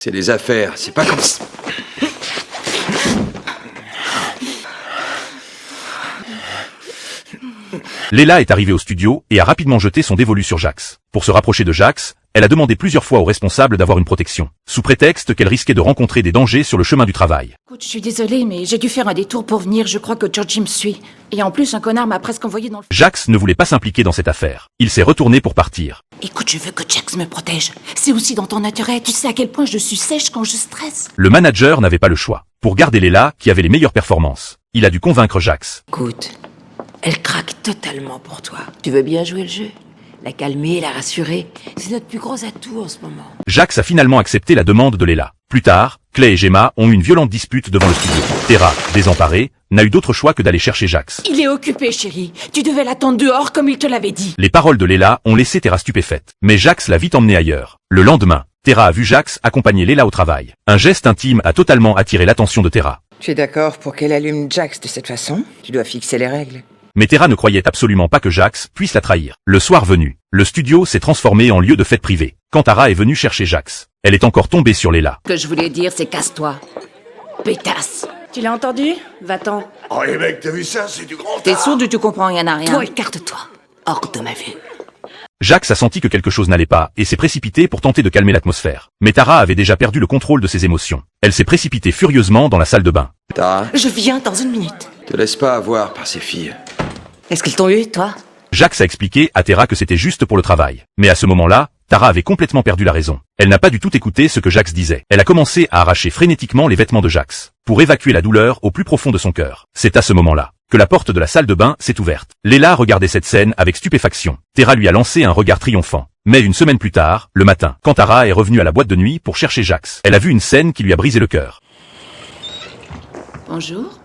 C'est des affaires, c'est pas comme ça. Léla est arrivée au studio et a rapidement jeté son dévolu sur Jax. Pour se rapprocher de Jax, elle a demandé plusieurs fois aux responsables d'avoir une protection, sous prétexte qu'elle risquait de rencontrer des dangers sur le chemin du travail. Écoute, je suis désolée, mais j'ai dû faire un détour pour venir, je crois que Georgie me suit. Et en plus, un connard m'a presque envoyé dans le... Jax ne voulait pas s'impliquer dans cette affaire. Il s'est retourné pour partir. Écoute, je veux que Jax me protège. C'est aussi dans ton intérêt, tu sais à quel point je suis sèche quand je stresse. Le manager n'avait pas le choix. Pour garder Léla, qui avait les meilleures performances, il a dû convaincre Jax. Écoute, elle craque totalement pour toi. Tu veux bien jouer le jeu? La calmer, la rassurer, c'est notre plus gros atout en ce moment. Jax a finalement accepté la demande de Léla. Plus tard, Clay et Gemma ont eu une violente dispute devant le studio. Tara, désemparée, n'a eu d'autre choix que d'aller chercher Jax. Il est occupé, chérie. Tu devais l'attendre dehors comme il te l'avait dit. Les paroles de Léla ont laissé Tara stupéfaite. Mais Jax l'a vite emmenée ailleurs. Le lendemain, Tara a vu Jax accompagner Léla au travail. Un geste intime a totalement attiré l'attention de Tara. Tu es d'accord pour qu'elle allume Jax de cette façon? Tu dois fixer les règles. Mais Tara ne croyait absolument pas que Jax puisse la trahir. Le soir venu, le studio s'est transformé en lieu de fête privée. Quand Tara est venue chercher Jax, elle est encore tombée sur Léla. Ce que je voulais dire, c'est casse-toi. Pétasse. Tu l'as entendu? Va-t'en. Oh les mecs, t'as vu ça? C'est du grand T'es art. sourde ou tu comprends rien à rien? Toi, écarte-toi. Hors de ma vue. Jax a senti que quelque chose n'allait pas et s'est précipité pour tenter de calmer l'atmosphère. Mais Tara avait déjà perdu le contrôle de ses émotions. Elle s'est précipitée furieusement dans la salle de bain. Tara, Je viens dans une minute. te laisse pas avoir par ces filles. Est-ce qu'ils t'ont eu, toi? Jax a expliqué à Tara que c'était juste pour le travail. Mais à ce moment-là, Tara avait complètement perdu la raison. Elle n'a pas du tout écouté ce que Jax disait. Elle a commencé à arracher frénétiquement les vêtements de Jax, pour évacuer la douleur au plus profond de son cœur. C'est à ce moment-là que la porte de la salle de bain s'est ouverte. Léla regardait cette scène avec stupéfaction. Tara lui a lancé un regard triomphant. Mais une semaine plus tard, le matin, quand Tara est revenue à la boîte de nuit pour chercher Jax, elle a vu une scène qui lui a brisé le cœur. Bonjour.